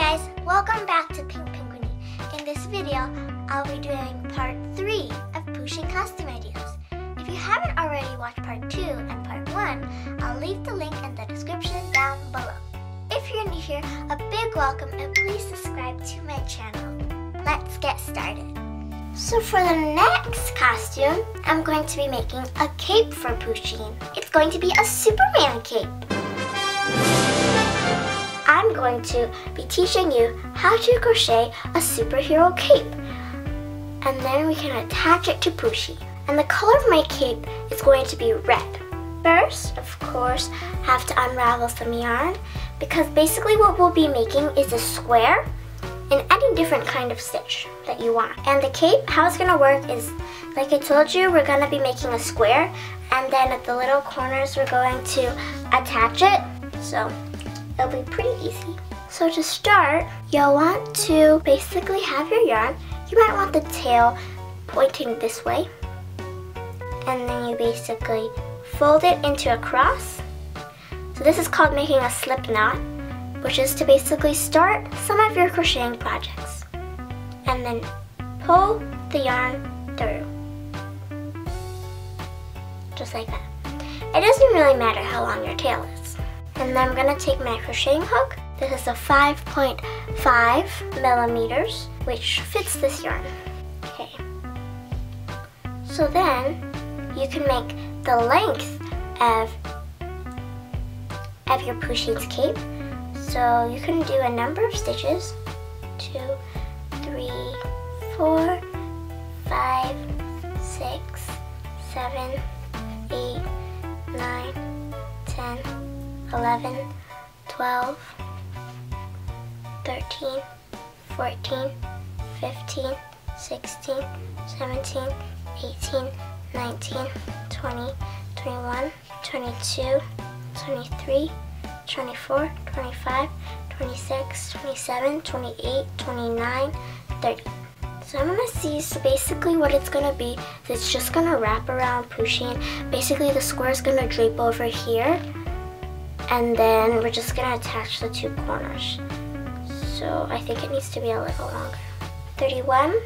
guys, welcome back to Penguiny. In this video, I'll be doing part 3 of Pusheen costume ideas. If you haven't already watched part 2 and part 1, I'll leave the link in the description down below. If you're new here, a big welcome and please subscribe to my channel. Let's get started. So for the next costume, I'm going to be making a cape for Pusheen. It's going to be a Superman cape. I'm going to be teaching you how to crochet a superhero cape. And then we can attach it to Pusheen. And the color of my cape is going to be red. First, of course, have to unravel some yarn because basically what we'll be making is a square in any different kind of stitch that you want. And the cape, how it's gonna work is, like I told you, we're gonna be making a square and then at the little corners we're going to attach it. So it'll be pretty easy. So to start, you'll want to basically have your yarn. You might want the tail pointing this way. And then you basically fold it into a cross. So this is called making a slip knot, which is to basically start some of your crocheting projects. And then pull the yarn through. Just like that. It doesn't really matter how long your tail is. And then I'm going to take my crocheting hook. This is a 5.5 millimeters, which fits this yarn. Okay. So then you can make the length of your Pusheen's cape. So you can do a number of stitches. 2, 3, 4, 5, 6, 7, 8, 9, 10, 11, 12, 13, 14, 15, 16, 17, 18, 19, 20, 21, 22, 23, 24, 25, 26, 27, 28, 29, 30. So I'm gonna see, so basically what it's gonna be, is it's just gonna wrap around Pusheen. Basically the square is gonna drape over here, and then we're just gonna attach the 2 corners. So I think it needs to be a little longer. 31,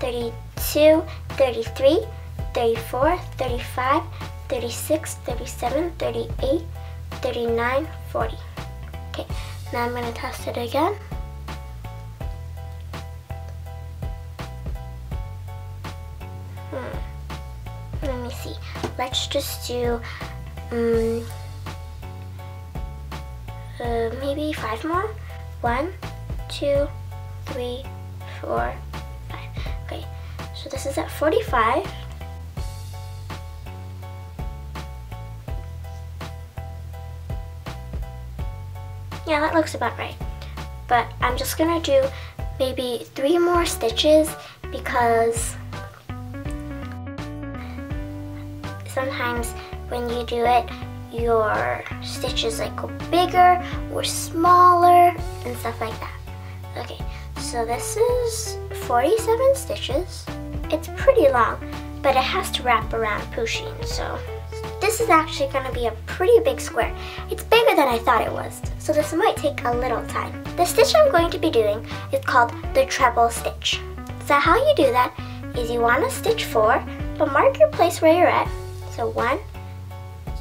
32, 33, 34, 35, 36, 37, 38, 39, 40. Okay, now I'm gonna test it again. Let me see. Let's just do maybe 5 more. 1, 2, 3, 4, 5. Okay, so this is at 45. Yeah, that looks about right. But I'm just gonna do maybe 3 more stitches because sometimes when you do it, your stitches like go bigger or smaller and stuff like that. Okay, so this is 47 stitches. It's pretty long, but it has to wrap around Pusheen, so this is actually going to be a pretty big square. It's bigger than I thought it was, so this might take a little time. The stitch I'm going to be doing is called the treble stitch. So how you do that is you want to stitch 4, but mark your place where you're at. So 1,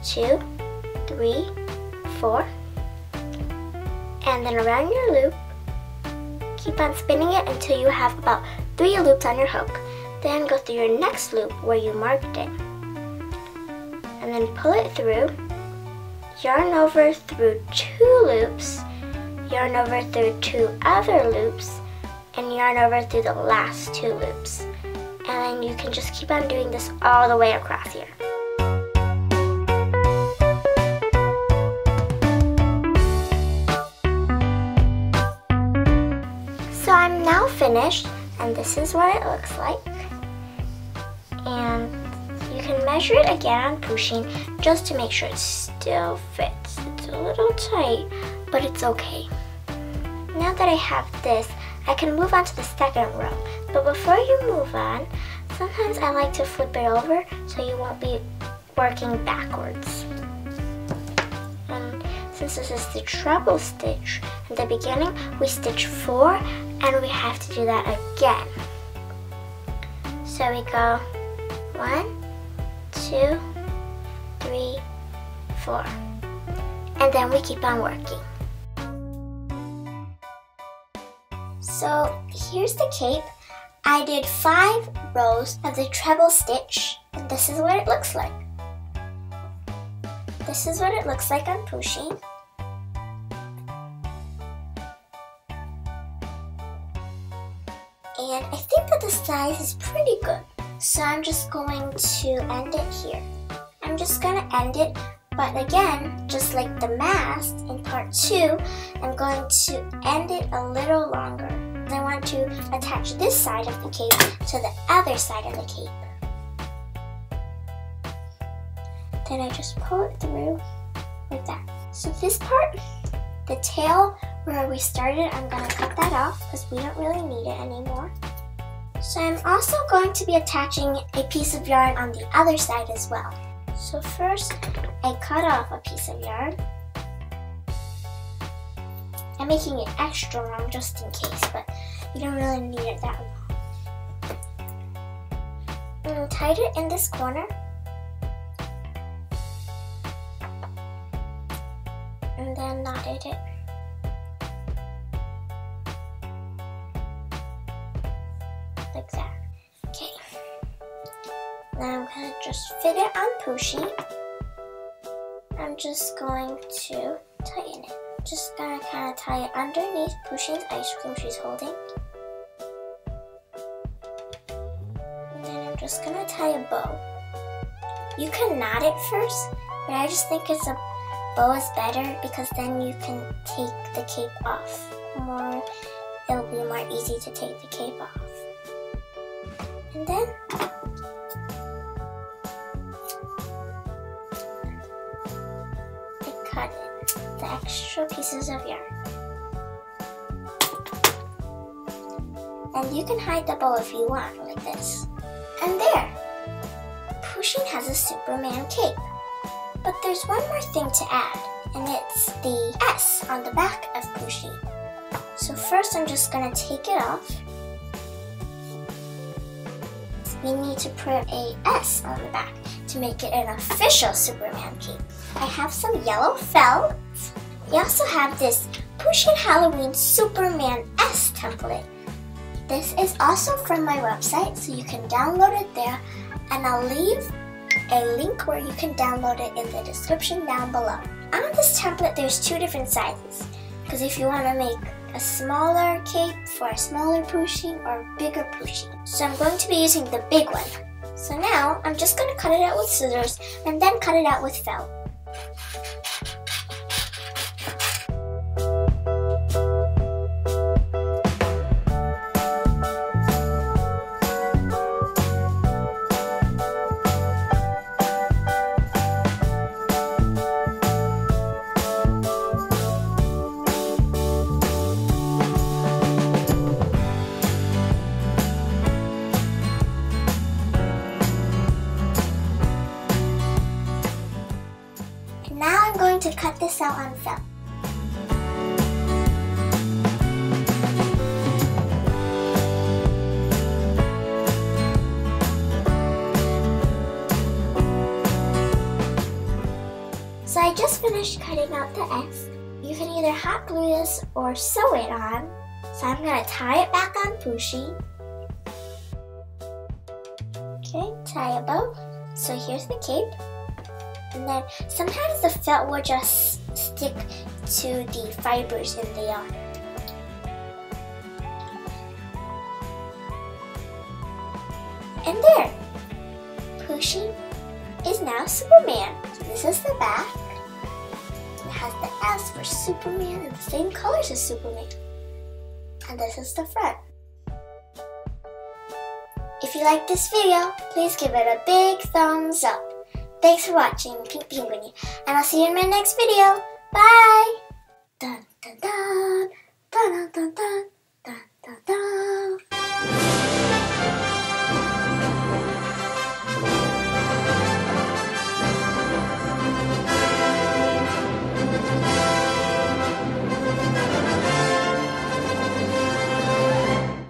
2, 3, 4, and then around your loop, keep on spinning it until you have about 3 loops on your hook. Then go through your next loop where you marked it. And then pull it through, yarn over through 2 loops, yarn over through 2 other loops, and yarn over through the last 2 loops. And then you can just keep on doing this all the way across here. So I'm now finished, and this is what it looks like. And you can measure it again on Pusheen just to make sure it still fits. It's a little tight, but it's okay. Now that I have this, I can move on to the second row. But before you move on, sometimes I like to flip it over so you won't be working backwards. And since this is the treble stitch, in the beginning we stitch 4 and we have to do that again. So we go 1, 2, 3, 4, and then we keep on working. So here's the cape. I did 5 rows of the treble stitch, and this is what it looks like. This is what it looks like on Pusheen. And I think that the size is pretty good. So I'm just going to end it here. I'm just going to end it, but again, just like the mask in part 2, I'm going to end it a little longer. I want to attach this side of the cape to the other side of the cape. Then I just pull it through like that. So this part, the tail where we started, I'm going to cut that off because we don't really need it anymore. So I'm also going to be attaching a piece of yarn on the other side as well. So first, I cut off a piece of yarn. I'm making it extra long just in case, but you don't really need it that long. And tied it in this corner. And then knotted it. Like that. Okay. Now I'm going to just fit it on Pusheen. I'm just going to tighten it. Just going to kind of tie it underneath Pusheen's ice cream she's holding. And then I'm just going to tie a bow. You can knot it first, but I just think it's a bow is better because then you can take the cape off. It'll be more easy to take the cape off. And then I cut the extra pieces of yarn. And you can hide the bow if you want, like this. And there! Pusheen has a Superman cape. But there's one more thing to add, and it's the S on the back of Pusheen. So first I'm just going to take it off. We need to put a S on the back to make it an official Superman cape. I have some yellow felt. We also have this Pusheen Halloween Superman S template. This is also from my website, so you can download it there, and I'll leave a link where you can download it in the description down below. On this template, there's 2 different sizes, because if you want to make a smaller cape for a smaller Pusheen or bigger Pusheen. So I'm going to be using the big one. So now I'm just going to cut it out with scissors and then cut it out with felt. Now I'm going to cut this out on felt. So I just finished cutting out the S. You can either hot glue this or sew it on. So I'm going to tie it back on Pusheen. Okay, tie a bow. So here's the cape. And then sometimes the felt will just stick to the fibers in the yarn. And there! Pusheen is now Superman. So this is the back. It has the S for Superman and the same colors as Superman. And this is the front. If you like this video, please give it a big thumbs up. Thanks for watching, Pink Penguiny, and I'll see you in my next video. Bye! Dun dun dun! Dun dun!